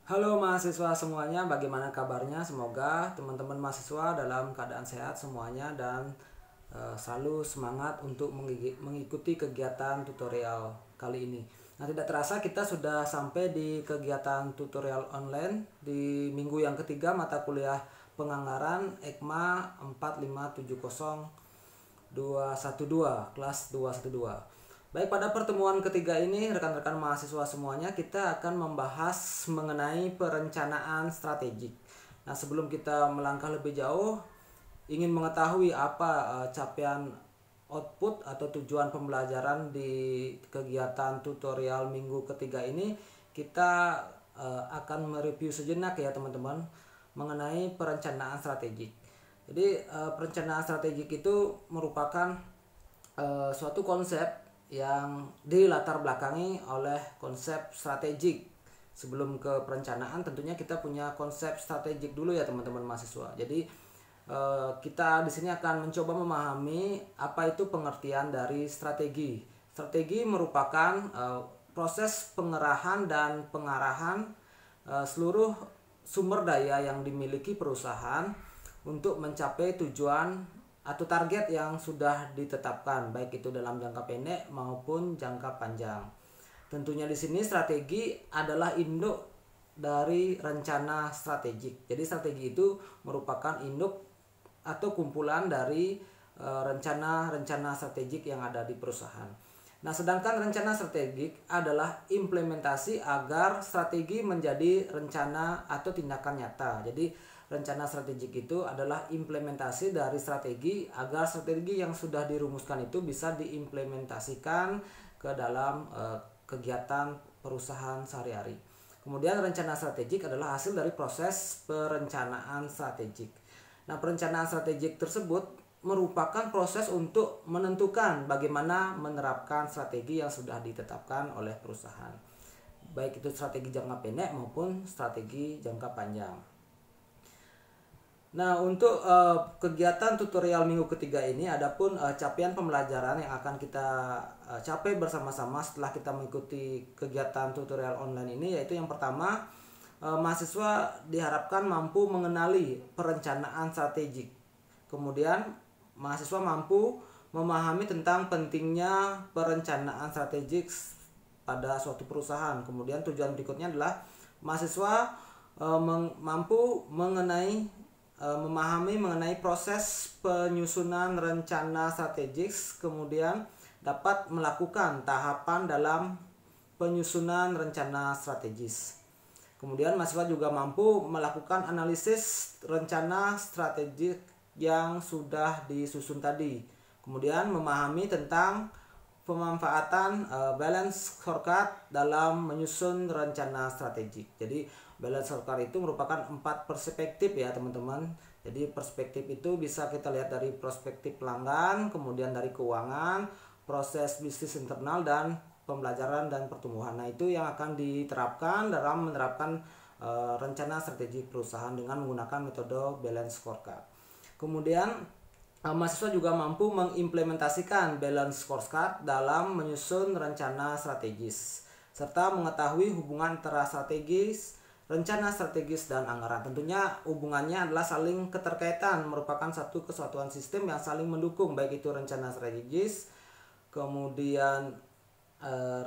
Halo mahasiswa semuanya, bagaimana kabarnya? Semoga teman-teman mahasiswa dalam keadaan sehat semuanya dan selalu semangat untuk mengikuti kegiatan tutorial kali ini. Nah, tidak terasa kita sudah sampai di kegiatan tutorial online di minggu yang ketiga mata kuliah penganggaran EKMA 4570212 kelas 212. Baik, pada pertemuan ketiga ini rekan-rekan mahasiswa semuanya kita akan membahas mengenai perencanaan strategik. Nah, sebelum kita melangkah lebih jauh, ingin mengetahui apa capaian output atau tujuan pembelajaran di kegiatan tutorial minggu ketiga ini, kita akan mereview sejenak ya teman-teman mengenai perencanaan strategik. Jadi perencanaan strategik itu merupakan suatu konsep yang dilatar belakangi oleh konsep strategik. Sebelum ke perencanaan tentunya kita punya konsep strategik dulu ya teman-teman mahasiswa. Jadi kita di sini akan mencoba memahami apa itu pengertian dari strategi. Strategi merupakan proses pengerahan dan pengarahan seluruh sumber daya yang dimiliki perusahaan untuk mencapai tujuan atau target yang sudah ditetapkan, baik itu dalam jangka pendek maupun jangka panjang. Tentunya di sini strategi adalah induk dari rencana strategik. Jadi strategi itu merupakan induk atau kumpulan dari rencana-rencana strategik yang ada di perusahaan. Nah, sedangkan rencana strategik adalah implementasi agar strategi menjadi rencana atau tindakan nyata. Jadi rencana strategik itu adalah implementasi dari strategi agar strategi yang sudah dirumuskan itu bisa diimplementasikan ke dalam kegiatan perusahaan sehari-hari. Kemudian rencana strategik adalah hasil dari proses perencanaan strategik. Nah, perencanaan strategik tersebut merupakan proses untuk menentukan bagaimana menerapkan strategi yang sudah ditetapkan oleh perusahaan, baik itu strategi jangka pendek maupun strategi jangka panjang. Nah, untuk kegiatan tutorial minggu ketiga ini adapun capaian pembelajaran yang akan kita capai bersama-sama setelah kita mengikuti kegiatan tutorial online ini, yaitu yang pertama, mahasiswa diharapkan mampu mengenali perencanaan strategik. Kemudian mahasiswa mampu memahami tentang pentingnya perencanaan strategik pada suatu perusahaan. Kemudian tujuan berikutnya adalah mahasiswa mampu memahami mengenai proses penyusunan rencana strategis, kemudian dapat melakukan tahapan dalam penyusunan rencana strategis. Kemudian mahasiswa juga mampu melakukan analisis rencana strategik yang sudah disusun tadi. Kemudian memahami tentang pemanfaatan balance scorecard dalam menyusun rencana strategik. Jadi balance scorecard itu merupakan 4 perspektif ya teman-teman. Jadi perspektif itu bisa kita lihat dari perspektif pelanggan, kemudian dari keuangan, proses bisnis internal, dan pembelajaran dan pertumbuhan. Nah, itu yang akan diterapkan dalam menerapkan rencana strategi perusahaan dengan menggunakan metode balance scorecard. Kemudian mahasiswa juga mampu mengimplementasikan balance scorecard dalam menyusun rencana strategis serta mengetahui hubungan antara strategis, rencana strategis, dan anggaran. Tentunya hubungannya adalah saling keterkaitan, merupakan satu kesatuan sistem yang saling mendukung, baik itu rencana strategis, kemudian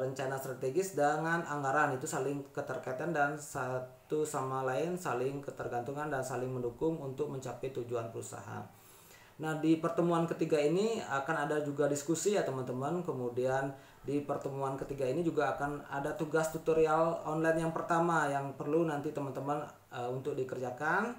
rencana strategis dengan anggaran itu saling keterkaitan dan satu sama lain saling ketergantungan dan saling mendukung untuk mencapai tujuan perusahaan. Nah, di pertemuan ketiga ini akan ada juga diskusi ya teman-teman. Kemudian di pertemuan ketiga ini juga akan ada tugas tutorial online yang pertama yang perlu nanti teman-teman untuk dikerjakan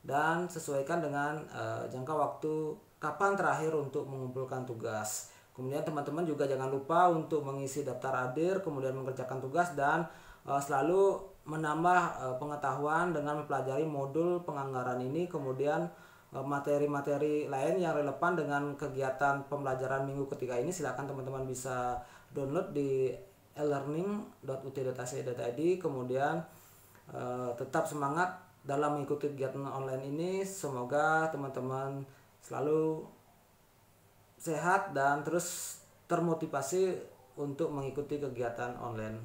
dan sesuaikan dengan jangka waktu kapan terakhir untuk mengumpulkan tugas. Kemudian teman-teman juga jangan lupa untuk mengisi daftar hadir, kemudian mengerjakan tugas, dan selalu menambah pengetahuan dengan mempelajari modul penganggaran ini. Kemudian materi-materi lain yang relevan dengan kegiatan pembelajaran minggu ketiga ini silakan teman-teman bisa download di elearning.ut.ac.id. Kemudian tetap semangat dalam mengikuti kegiatan online ini. Semoga teman-teman selalu sehat dan terus termotivasi untuk mengikuti kegiatan online.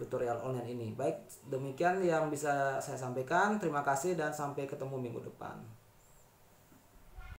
tutorial online ini. Baik, demikian yang bisa saya sampaikan. Terima kasih dan sampai ketemu minggu depan.